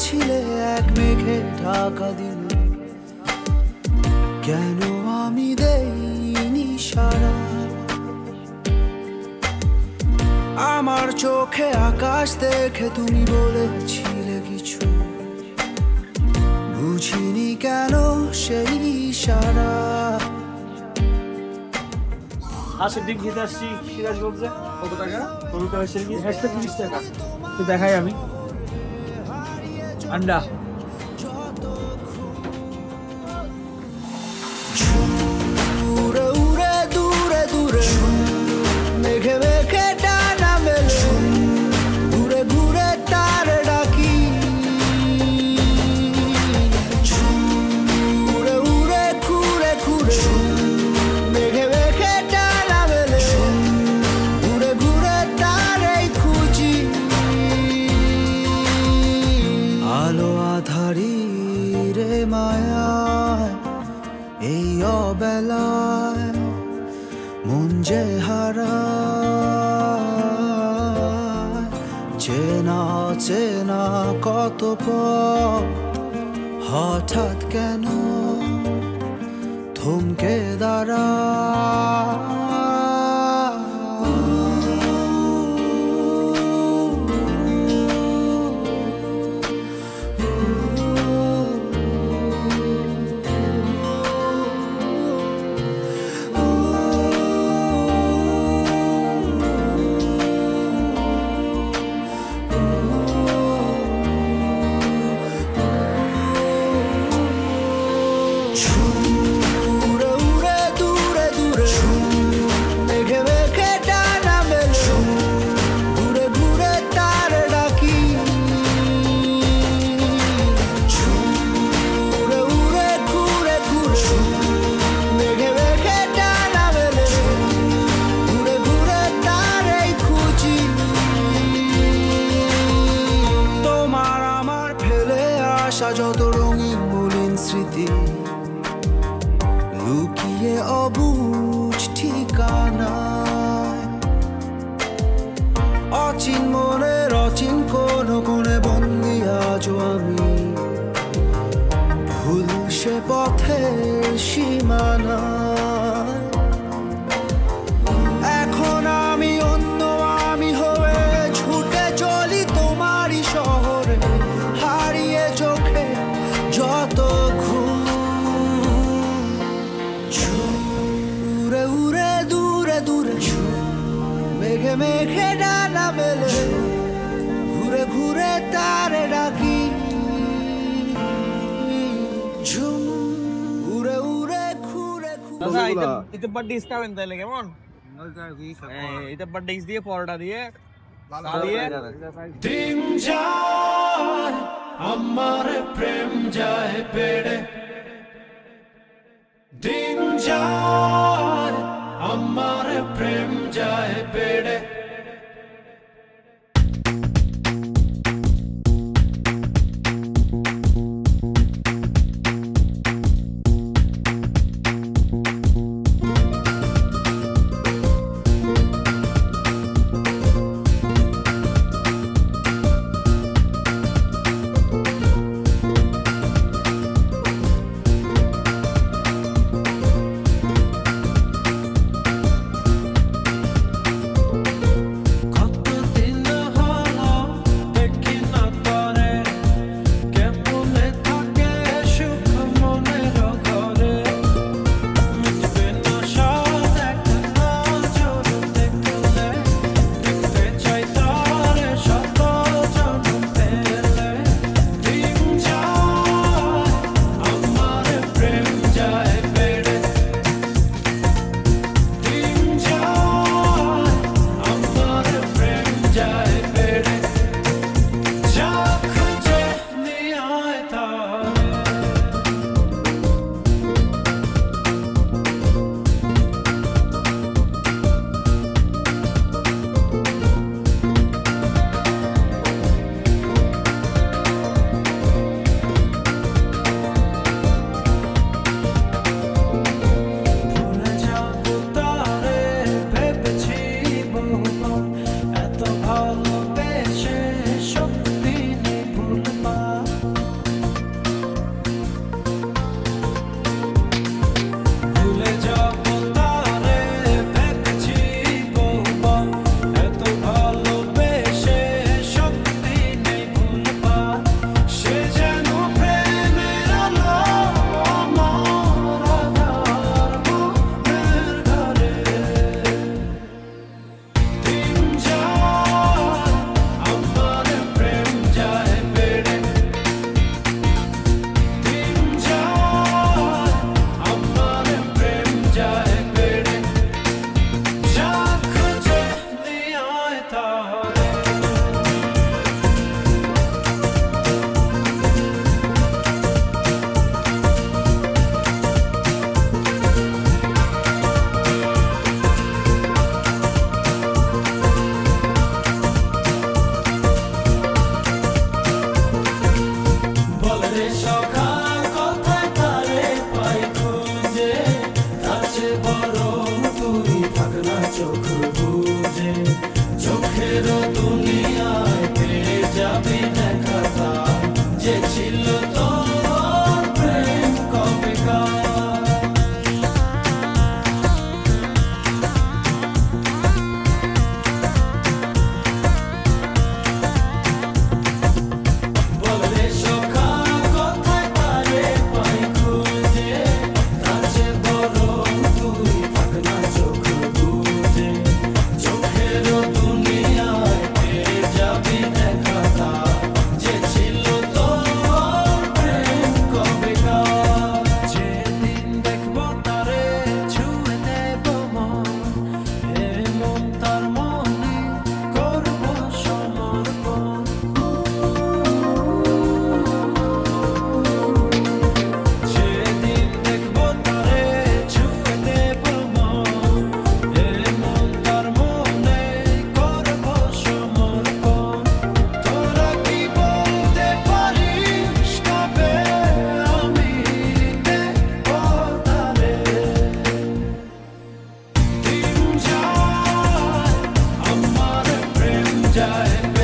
ছিলে এক মেঘে ঢাকা দিলে, কেন আমি দেইনি সাড়া? আমার চোখে আকাশ দেখে তুমি বলেছিলে কিছু, বুঝিনি কেন সেই ইশারা। দিক দিতে আসছি সিরাজগঞ্জে। কত টাকা? কবিতা হয়েছে কি 130 টাকা। তো দেখাই আমি আন্ডা উড়ে উড়ে দূরে দূরে মেঘে মেঘে ডানা মেলে, ঘুরে ঘুরে তার ডাকি। উড়ে উড়ে ঘুরে ঘুরে মেঘে মেঘে ডানা মেলে, ঘুরে ঘুরে তারই খুঁজি। আলো আধারি রে মায়ায় এই অবেলায় মন যে হারায়, চেনা চেনা কত পথ হঠাৎ কেন থমকে দাঁড়ায়। উড়ে উড়ে দূরে দূরে মেঘে মেঘে ডানা মেলে, ঘুরে ঘুরে তার ডাকি। উড়ে উড়ে ঘুরে ঘুরে মেঘে মেঘে ডানা মেলে, ঘুরে ঘুরে তারই খুঁজি। তোমার আমার ফেলে আসা যত রঙিন মলিন স্মৃতি, লুকিয়ে অবুঝ ঠিকানায়, অচিন মনের অচিন কোন কোণে বন্দি আজও আমি, ভুল সে পথের সীমানায়। এখন আমি অন্য আমি হয়ে ছুটে চলি তোমারই শহরে, হারিয়ে চোখে যত উড়ে উড়ে দূরে দূরে মেঘে মেঘে ডানা মেলে, ঘুরে ঘুরে তারে ডাকি। ঝুম উড়ে উড়ে ঘুরে ঘুরে। এটা বার্থডে খাবেন তাহলে কেমন? এটা বার্থডে দিয়ে পরোটা দিয়ে দিন যায় আমার প্রেম যায় বেড়ে, দিন যায় আমার প্রেম যায় বেড়ে। যায়